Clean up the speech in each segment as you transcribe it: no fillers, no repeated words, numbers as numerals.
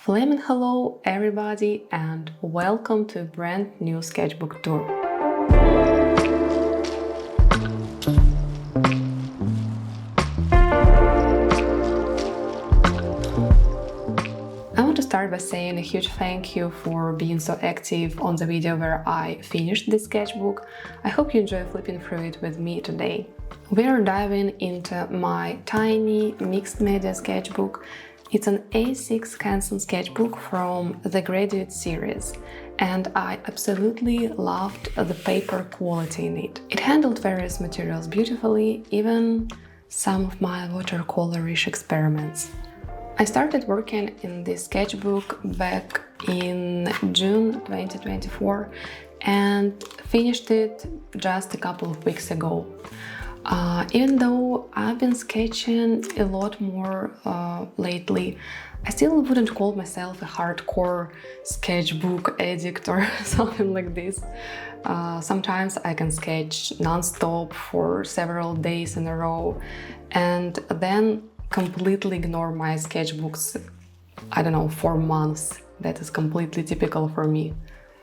Flaming hello everybody and welcome to a brand new sketchbook tour. I want to start by saying a huge thank you for being so active on the video where I finished this sketchbook. I hope you enjoy flipping through it with me today. We are diving into my tiny mixed media sketchbook. It's an A6 Canson sketchbook from the Graduate series, and I absolutely loved the paper quality in it. It handled various materials beautifully, even some of my watercolorish experiments. I started working in this sketchbook back in June 2024 and finished it just a couple of weeks ago. Even though I've been sketching a lot more lately, I still wouldn't call myself a hardcore sketchbook addict or something like this. Sometimes I can sketch non-stop for several days in a row and then completely ignore my sketchbooks, I don't know, for months. That is completely typical for me.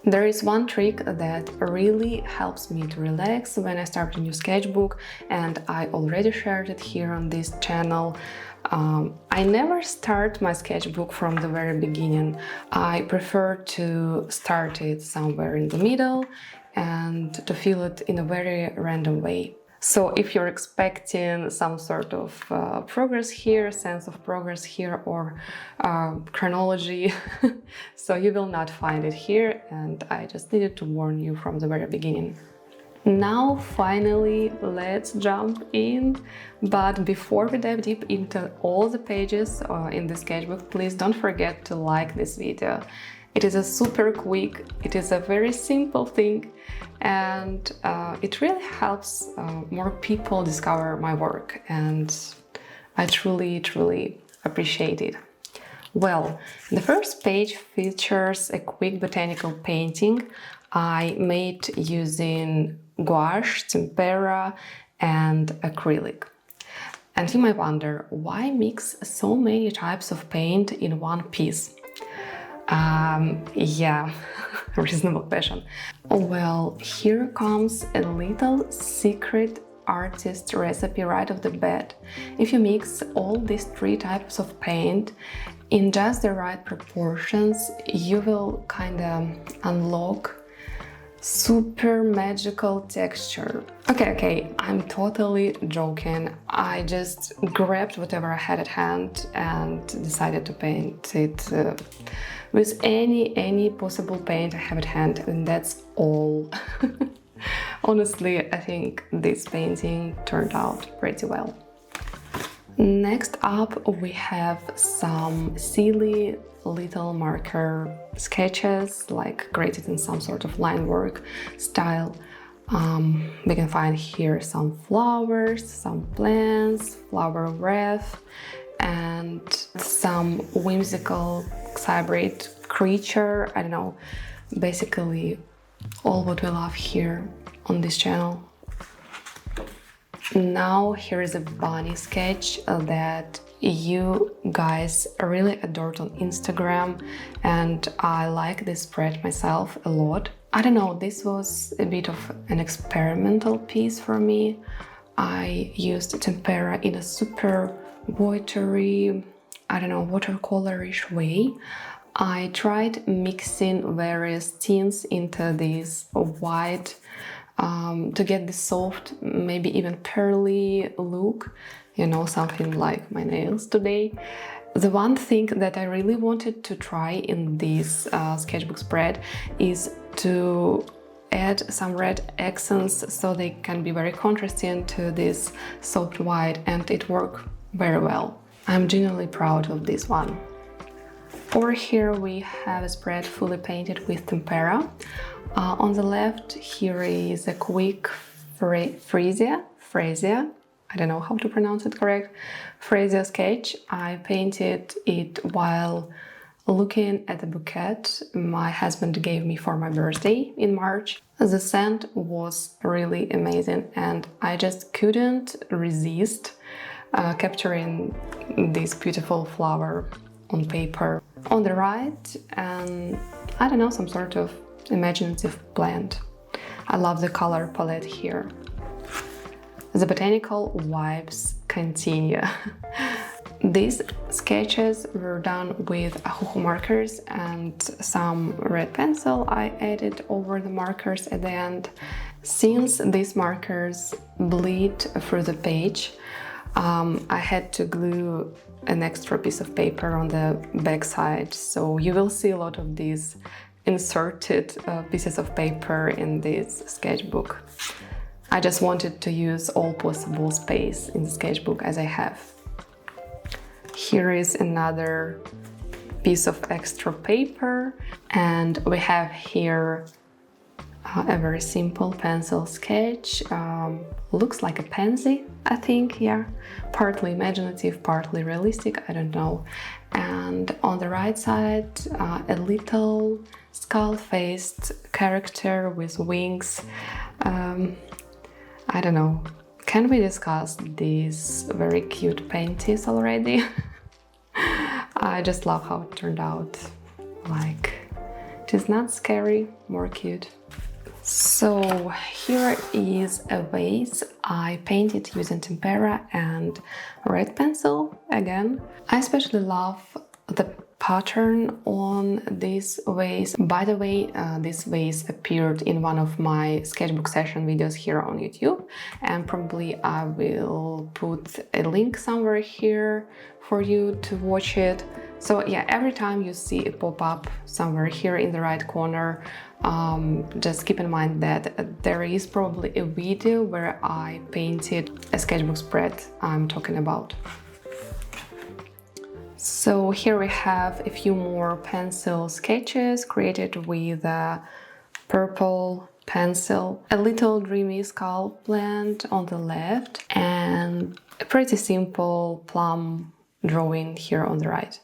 There is one trick that really helps me to relax when I start a new sketchbook, and I already shared it here on this channel. I never start my sketchbook from the very beginning. I prefer to start it somewhere in the middle and to fill it in a very random way. So if you're expecting some sort of progress here, sense of progress here, or chronology, so you will not find it here, and I just needed to warn you from the very beginning. Now, finally, let's jump in. But before we dive deep into all the pages in the sketchbook, please don't forget to like this video. It is a super quick, it is a very simple thing, and it really helps more people discover my work, and I truly appreciate it. Well, the first page features a quick botanical painting I made using gouache, tempera, and acrylic. And you might wonder, why mix so many types of paint in one piece? Yeah, reasonable question. Well, here comes a little secret artist recipe right off the bat. If you mix all these three types of paint in just the right proportions, you will kind of unlock super magical texture. Okay, I'm totally joking. I just grabbed whatever I had at hand and decided to paint it with any possible paint I have at hand, and that's all. Honestly, I think this painting turned out pretty well. Next up, we have some silly little marker sketches, like created in some sort of line work style. We can find here some flowers, some plants, flower wreath, and some whimsical hybrid creature. I don't know, basically all what we love here on this channel. Now here is a bunny sketch that you guys really adored on Instagram, and I like this spread myself a lot. I don't know, this was a bit of an experimental piece for me. I used tempera in a super watery, I don't know, watercolorish way. I tried mixing various tints into this white to get this soft, maybe even pearly look, you know, something like my nails today. The one thing that I really wanted to try in this sketchbook spread is to add some red accents so they can be very contrasting to this soft white, and it worked very well. I'm genuinely proud of this one. Over here we have a spread fully painted with tempera. On the left here is a quick freesia, I don't know how to pronounce it correct, freesia sketch. I painted it while looking at a bouquet my husband gave me for my birthday in March. The scent was really amazing, and I just couldn't resist capturing this beautiful flower on paper. On the right, I don't know, some sort of imaginative plant. I love the color palette here. The botanical vibes continue. These sketches were done with Ahuhu markers and some red pencil I added over the markers at the end. Since these markers bleed through the page, I had to glue an extra piece of paper on the back side, so you will see a lot of these inserted pieces of paper in this sketchbook. I just wanted to use all possible space in the sketchbook as I have. Here is another piece of extra paper, and we have here a very simple pencil sketch. Looks like a pansy, I think, yeah. Partly imaginative, partly realistic, I don't know. And on the right side, a little skull-faced character with wings. I don't know. Can we discuss these very cute painties already? I just love how it turned out. Like, it is not scary, more cute. So here is a vase I painted using tempera and red pencil again. I especially love the pattern on this vase. By the way, this vase appeared in one of my sketchbook session videos here on YouTube, and probably I will put a link somewhere here for you to watch it. So yeah, every time you see it pop up somewhere here in the right corner, just keep in mind that there is probably a video where I painted a sketchbook spread I'm talking about. So here we have a few more pencil sketches created with a purple pencil, a little dreamy skull plant on the left, and a pretty simple plum drawing here on the right.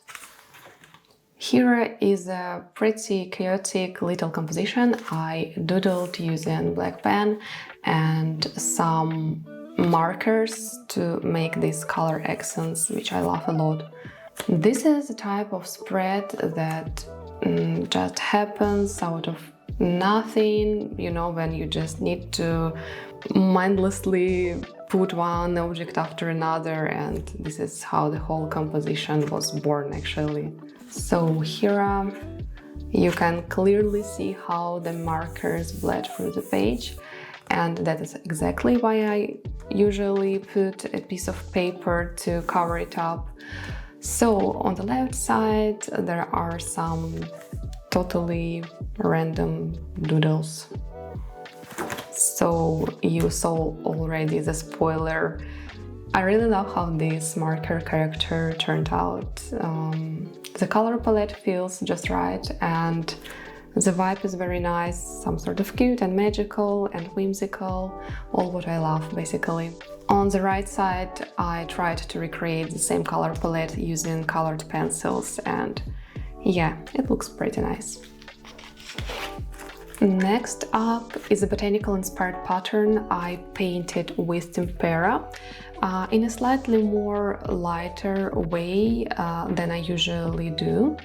Here is a pretty chaotic little composition I doodled using black pen and some markers to make these color accents, which I love a lot. This is a type of spread that just happens out of nothing, you know, when you just need to mindlessly put one object after another, and this is how the whole composition was born actually. So here you can clearly see how the markers bled through the page, and that is exactly why I usually put a piece of paper to cover it up. So on the left side there are some totally random doodles. So you saw already the spoiler. I really love how this marker character turned out. The color palette feels just right, and the vibe is very nice, some sort of cute and magical and whimsical, all what I love basically. On the right side I tried to recreate the same color palette using colored pencils, and yeah, it looks pretty nice. Next up is a botanical inspired pattern I painted with tempera in a slightly more lighter way than I usually do.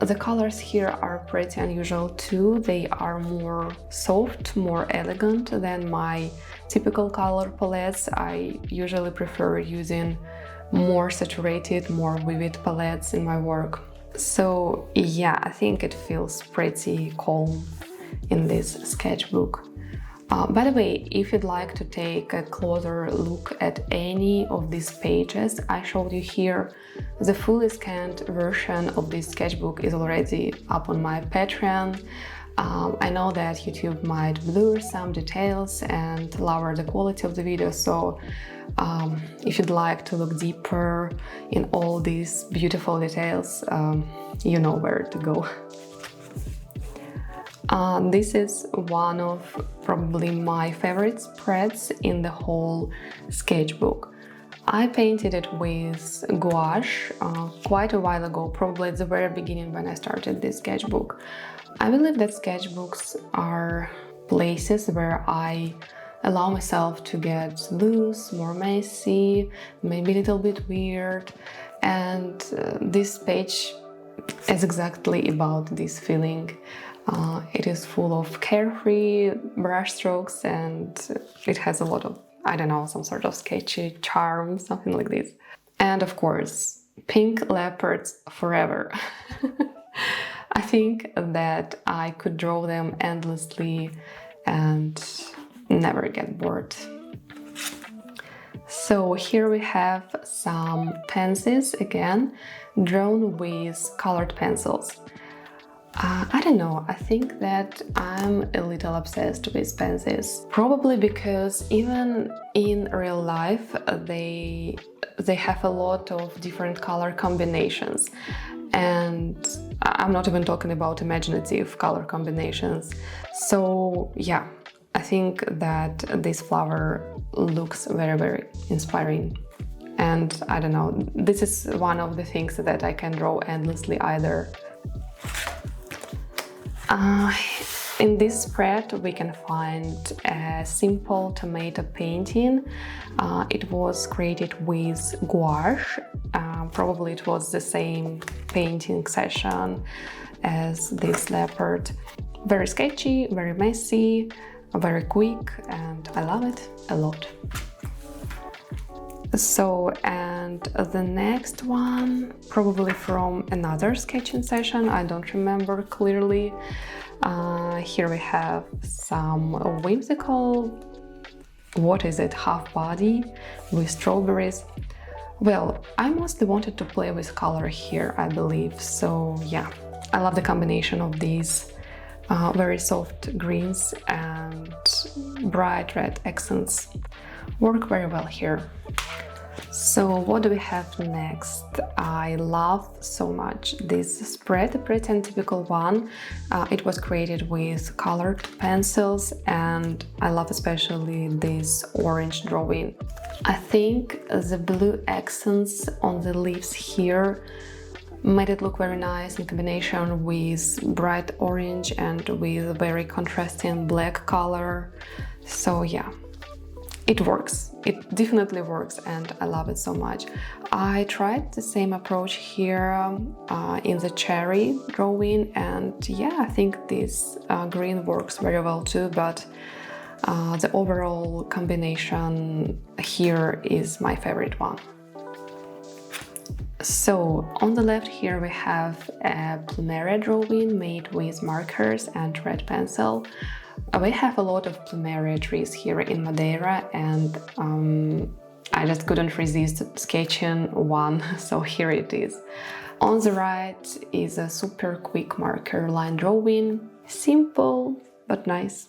The colors here are pretty unusual too. They are more soft, more elegant than my typical color palettes. I usually prefer using more saturated, more vivid palettes in my work. So yeah, I think it feels pretty calm in this sketchbook. By the way, if you'd like to take a closer look at any of these pages I showed you here, the fully scanned version of this sketchbook is already up on my Patreon. I know that YouTube might blur some details and lower the quality of the video, so if you'd like to look deeper in all these beautiful details, you know where to go. This is one of probably my favorite spreads in the whole sketchbook. I painted it with gouache quite a while ago, probably at the very beginning when I started this sketchbook. I believe that sketchbooks are places where I allow myself to get loose, more messy, maybe a little bit weird, and this page is exactly about this feeling. It is full of carefree brush strokes and it has a lot of, I don't know, some sort of sketchy charm, something like this. And of course, pink leopards forever. I think that I could draw them endlessly and never get bored. So here we have some pansies again, drawn with colored pencils. I don't know, I think that I'm a little obsessed with pansies. Probably because even in real life they have a lot of different color combinations. And I'm not even talking about imaginative color combinations. So yeah, I think that this flower looks very, very inspiring. And I don't know, this is one of the things that I can draw endlessly either. In this spread we can find a simple tomato painting. It was created with gouache. Probably it was the same painting session as this leopard. Very sketchy, very messy, very quick, and I love it a lot. So, and the next one, probably from another sketching session, I don't remember clearly. Here we have some whimsical, what is it, half body with strawberries. Well, I mostly wanted to play with color here, I believe. So yeah, I love the combination of these very soft greens and bright red accents. Work very well here. So what do we have next? I love so much this spread, a pretty untypical one. It was created with colored pencils and I love especially this orange drawing. I think the blue accents on the leaves here made it look very nice in combination with bright orange and with very contrasting black color. So yeah. It works, it definitely works and I love it so much. I tried the same approach here in the cherry drawing and yeah, I think this green works very well too, but the overall combination here is my favorite one. So on the left here we have a plumeria drawing made with markers and red pencil. We have a lot of plumeria trees here in Madeira and I just couldn't resist sketching one, so here it is. On the right is a super quick marker line drawing, simple but nice.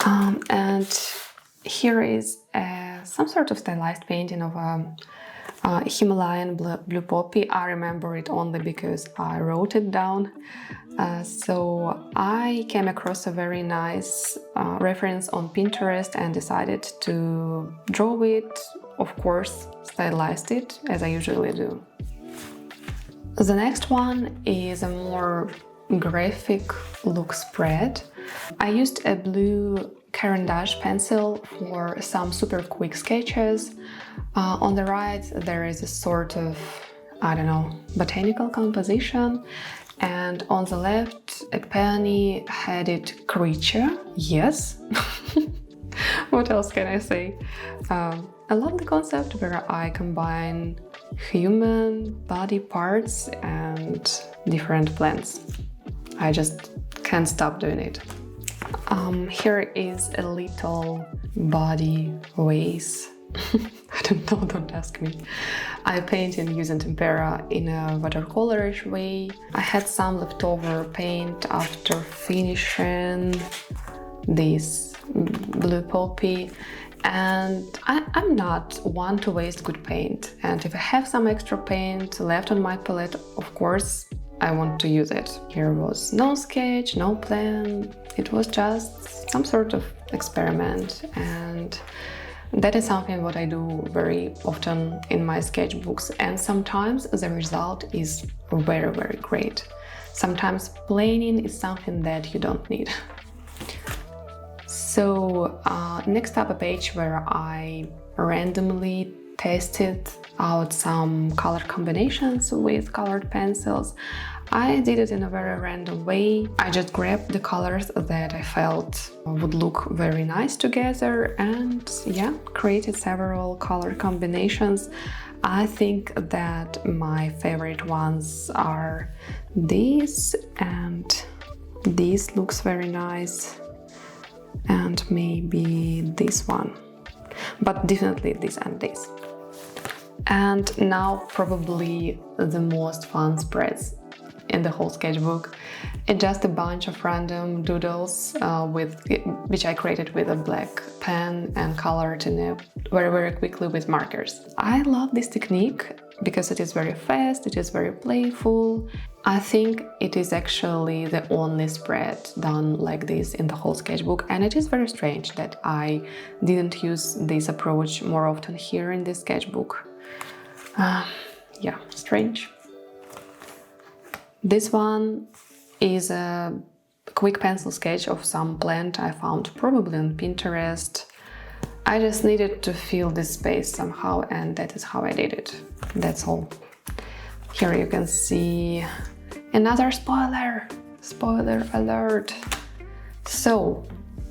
And here is some sort of stylized painting of a Himalayan blue poppy. I remember it only because I wrote it down. So I came across a very nice reference on Pinterest and decided to draw it, of course, stylized it, as I usually do. The next one is a more graphic look spread. I used a blue Caran d'Ache pencil for some super quick sketches. On the right there is a sort of, I don't know, botanical composition, and on the left a peony-headed creature. Yes. What else can I say? I love the concept where I combine human body parts and different plants. I just can't stop doing it. Here is a little body vase. I don't know, don't ask me. I painted using tempera in a watercolorish way. I had some leftover paint after finishing this blue poppy, and I'm not one to waste good paint, and if I have some extra paint left on my palette, of course I want to use it. Here was no sketch, no plan, it was just some sort of experiment, and that is something what I do very often in my sketchbooks, and sometimes the result is very, very great. Sometimes planing is something that you don't need. So next up, a page where I randomly tested out some color combinations with colored pencils. I did it in a very random way. I just grabbed the colors that I felt would look very nice together and yeah, created several color combinations. I think that my favorite ones are these, and this looks very nice, and maybe this one, but definitely this and this. And now probably the most fun spreads in the whole sketchbook. It's just a bunch of random doodles which I created with a black pen and colored in it very quickly with markers. I love this technique because it is very fast, it is very playful. I think it is actually the only spread done like this in the whole sketchbook, and it is very strange that I didn't use this approach more often here in this sketchbook. Yeah, strange. This one is a quick pencil sketch of some plant I found probably on Pinterest. I just needed to fill this space somehow, and that is how I did it. That's all. Here you can see another spoiler! Spoiler alert! So,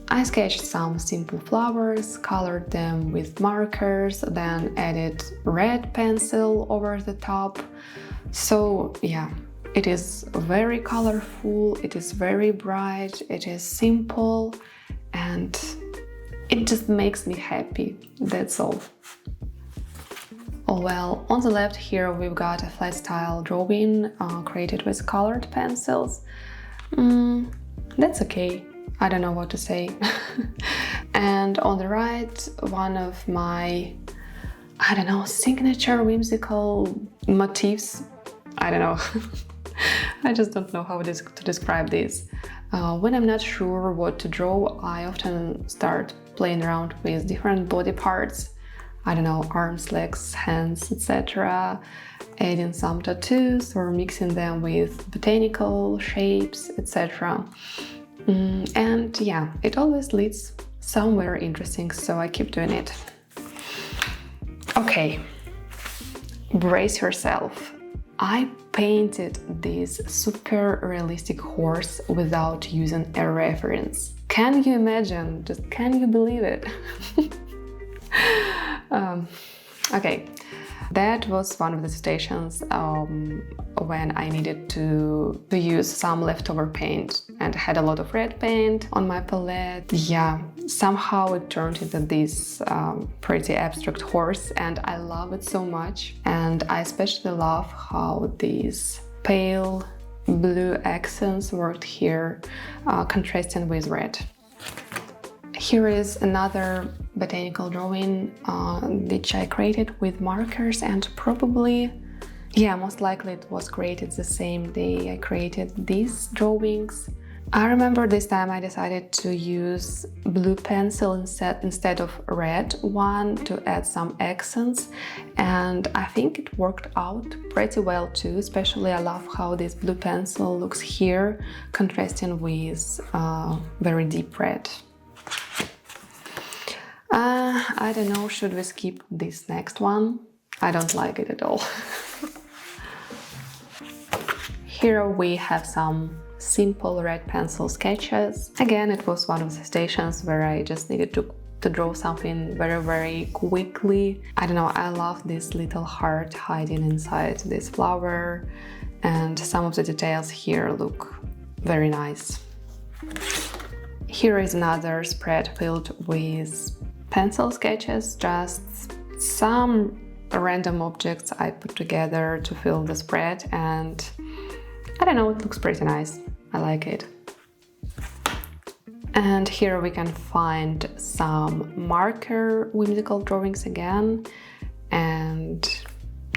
I sketched some simple flowers, colored them with markers, then added red pencil over the top. So, yeah. It is very colorful, it is very bright, it is simple, and it just makes me happy, that's all. Oh well, on the left here we've got a flat style drawing created with colored pencils. That's okay, I don't know what to say. And on the right, one of my, I don't know, signature whimsical motifs. I don't know. I just don't know how to describe this. When I'm not sure what to draw, I often start playing around with different body parts. I don't know, arms, legs, hands, etc. Adding some tattoos or mixing them with botanical shapes, etc. And yeah, it always leads somewhere interesting, so I keep doing it. Okay, brace yourself. I painted this super realistic horse without using a reference. Can you imagine? Just can you believe it? Okay, that was one of the situations when I needed to use some leftover paint and had a lot of red paint on my palette. Yeah, somehow it turned into this pretty abstract horse, and I love it so much. And I especially love how these pale blue accents worked here, contrasting with red. Here is another botanical drawing which I created with markers, and probably, yeah, most likely it was created the same day I created these drawings. I remember this time I decided to use blue pencil instead of red one to add some accents, and I think it worked out pretty well too. Especially I love how this blue pencil looks here, contrasting with very deep red. I don't know, should we skip this next one? I don't like it at all. Here we have some simple red pencil sketches. Again, it was one of the stations where I just needed to draw something very quickly. I don't know, I love this little heart hiding inside this flower, and some of the details here look very nice. Here is another spread filled with pencil sketches, just some random objects I put together to fill the spread, and I don't know, it looks pretty nice. I like it. And here we can find some marker whimsical drawings again, and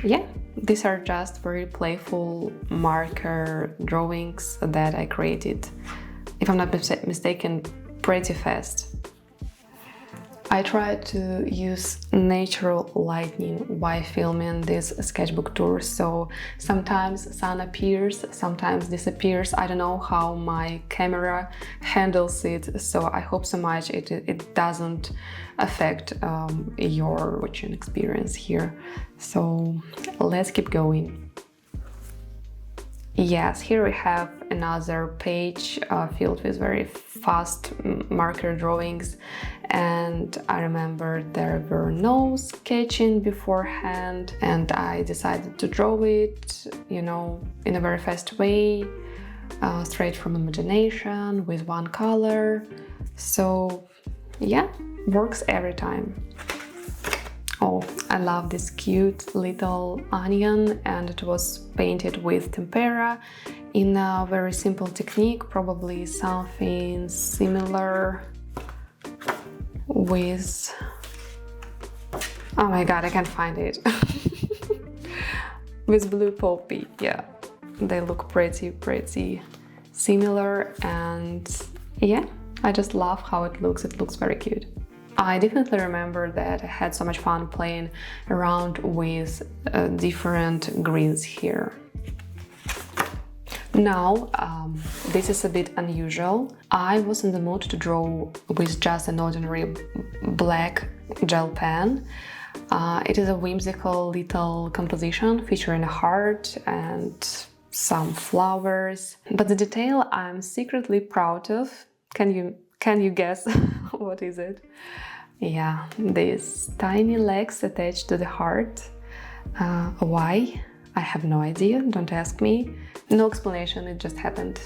yeah, these are just very playful marker drawings that I created, if I'm not mistaken, pretty fast. I try to use natural lighting while filming this sketchbook tour, so sometimes sun appears, sometimes disappears. I don't know how my camera handles it, so I hope so much it doesn't affect your watching experience here. So let's keep going. Yes, here we have another page filled with very fast marker drawings, and I remember there were no sketching beforehand, and I decided to draw it, you know, in a very fast way, straight from imagination with one color. So yeah, works every time. Oh, I love this cute little onion, and it was painted with tempera in a very simple technique, probably something similar with... Oh my god, I can't find it. With blue poppy, yeah. They look pretty similar, and yeah, I just love how it looks very cute. I definitely remember that I had so much fun playing around with different greens here. Now, this is a bit unusual. I was in the mood to draw with just an ordinary black gel pen. It is a whimsical little composition featuring a heart and some flowers. But the detail I'm secretly proud of, can you guess what is it? Yeah, these tiny legs attached to the heart. Why? I have no idea, don't ask me. No explanation, it just happened.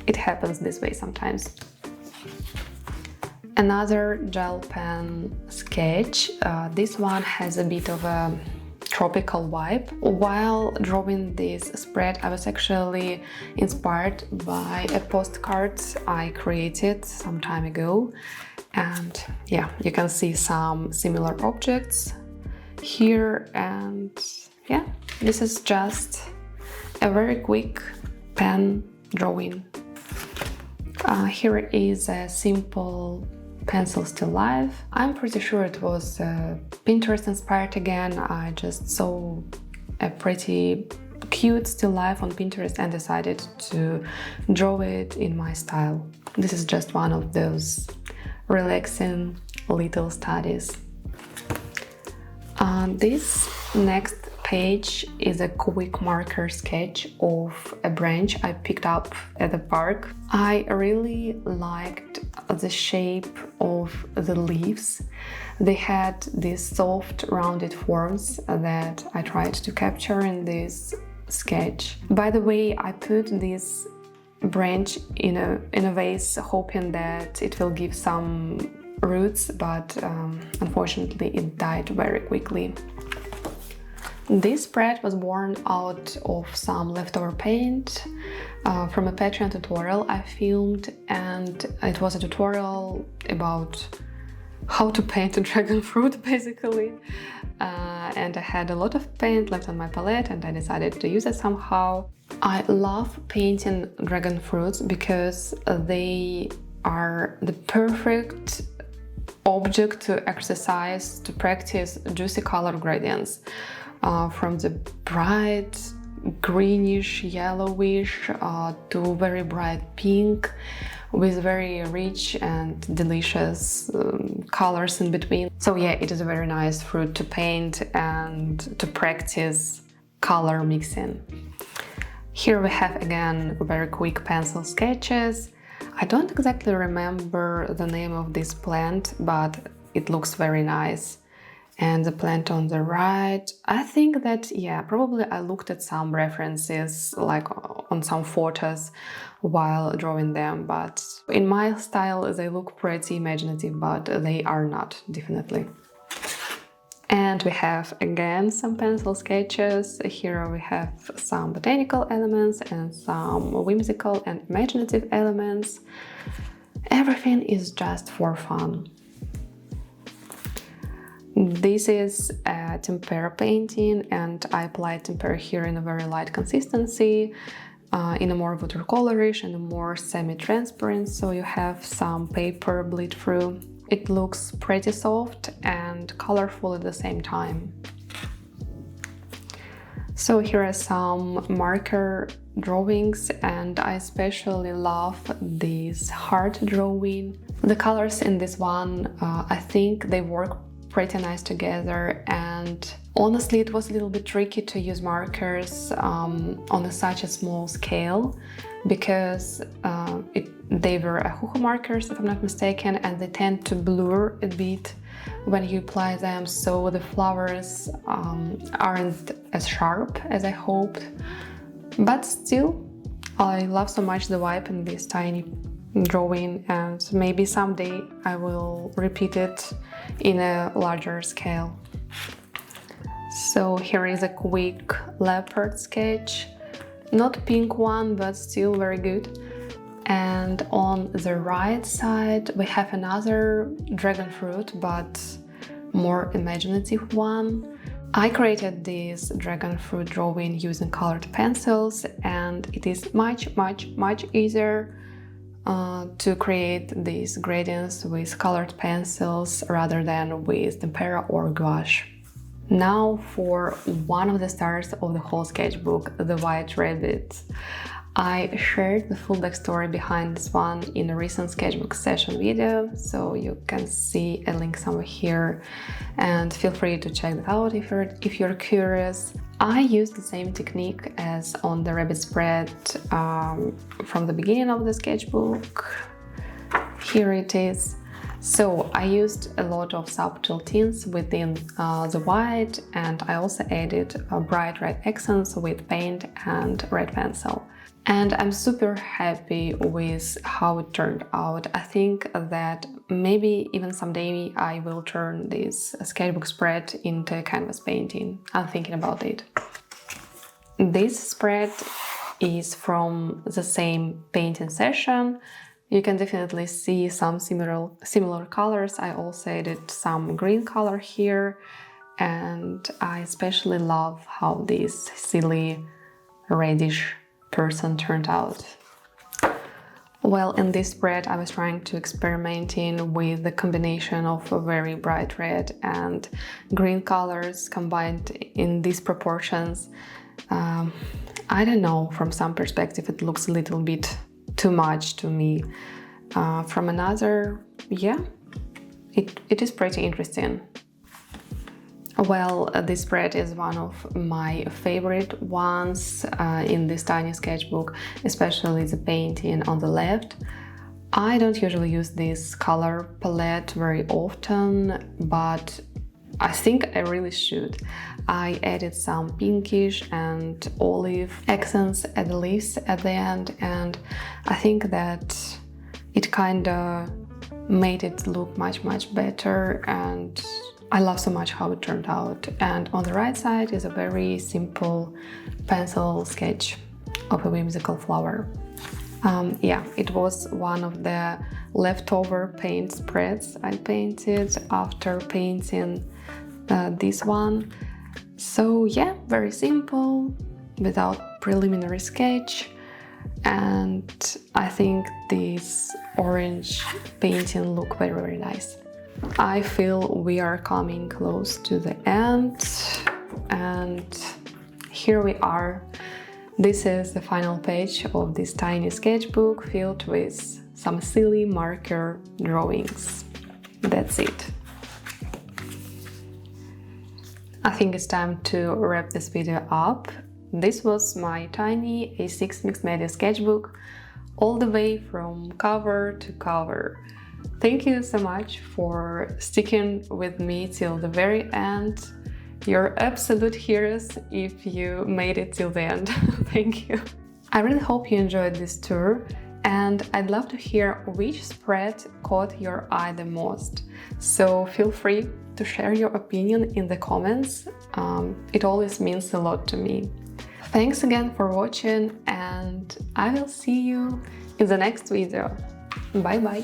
It happens this way sometimes. Another gel pen sketch. This one has a bit of a tropical vibe. While drawing this spread, I was actually inspired by a postcard I created some time ago. And yeah, you can see some similar objects here, and yeah, this is just a very quick pen drawing. Here is a simple pencil still life. I'm pretty sure it was Pinterest inspired again. I just saw a pretty cute still life on Pinterest and decided to draw it in my style. This is just one of those relaxing little studies. This next page is a quick marker sketch of a branch I picked up at the park. I really liked the shape of the leaves. They had these soft rounded forms that I tried to capture in this sketch. By the way, I put this branch in a vase hoping that it will give some roots, but unfortunately it died very quickly. This spread was born out of some leftover paint from a Patreon tutorial I filmed, and it was a tutorial about how to paint a dragon fruit basically. And I had a lot of paint left on my palette and I decided to use it somehow. I love painting dragon fruits because they are the perfect object to exercise, to practice juicy color gradients. From the bright greenish, yellowish to very bright pink with very rich and delicious colors in between. So yeah, it is a very nice fruit to paint and to practice color mixing. Here we have again very quick pencil sketches. I don't exactly remember the name of this plant, but it looks very nice. And the plant on the right, I think that, yeah, probably I looked at some references, like on some photos while drawing them, but in my style they look pretty imaginative, but they are not, definitely. And we have again some pencil sketches. Here we have some botanical elements and some whimsical and imaginative elements. Everything is just for fun. This is a tempera painting, and I applied tempera here in a very light consistency, in a more watercolorish and a more semi-transparent, so you have some paper bleed through. it looks pretty soft and colorful at the same time. So here are some marker drawings, and I especially love this heart drawing. The colors in this one, I think they work pretty nice together, and honestly it was a little bit tricky to use markers on such a small scale, because they were Ahujo markers, if I'm not mistaken, and they tend to blur a bit when you apply them, so the flowers aren't as sharp as I hoped. But still, I love so much the vibe in this tiny drawing, and maybe someday I will repeat it in a larger scale. So here is a quick leopard sketch, not pink one, but still very good. And on the right side we have another dragon fruit, but more imaginative one. I created this dragon fruit drawing using colored pencils, and it is much easier to create these gradients with colored pencils rather than with tempera or gouache. Now for one of the stars of the whole sketchbook, the white rabbit. I shared the full backstory behind this one in a recent sketchbook session video, so you can see a link somewhere here, and feel free to check that out if you're curious. I used the same technique as on the rabbit spread from the beginning of the sketchbook. Here it is. So I used a lot of subtle tints within the white, and I also added bright red accents with paint and red pencil. And I'm super happy with how it turned out. I think that maybe even someday I will turn this sketchbook spread into a canvas painting. I'm thinking about it. This spread is from the same painting session. You can definitely see some similar colors. I also added some green color here, and I especially love how this silly reddish person turned out. Well, in this spread I was trying to experimenting with the combination of very bright red and green colors combined in these proportions. I don't know, from some perspective it looks a little bit too much to me. From another, yeah, it is pretty interesting. Well, this spread is one of my favorite ones in this tiny sketchbook, especially the painting on the left. I don't usually use this color palette very often, but I think I really should. I added some pinkish and olive accents at the leaves at the end, and I think that it kinda made it look much better, and I love so much how it turned out. And on the right side is a very simple pencil sketch of a whimsical flower. Yeah, it was one of the leftover paint spreads I painted after painting this one. So yeah, very simple, without preliminary sketch, and I think this orange painting look very nice. I feel we are coming close to the end, and here we are. This is the final page of this tiny sketchbook filled with some silly marker drawings. That's it. I think it's time to wrap this video up. This was my tiny A6 mixed media sketchbook, all the way from cover to cover. Thank you so much for sticking with me till the very end. You're absolute heroes if you made it till the end. Thank you. I really hope you enjoyed this tour, and I'd love to hear which spread caught your eye the most. So feel free to share your opinion in the comments. It always means a lot to me. Thanks again for watching, and I will see you in the next video. Bye bye!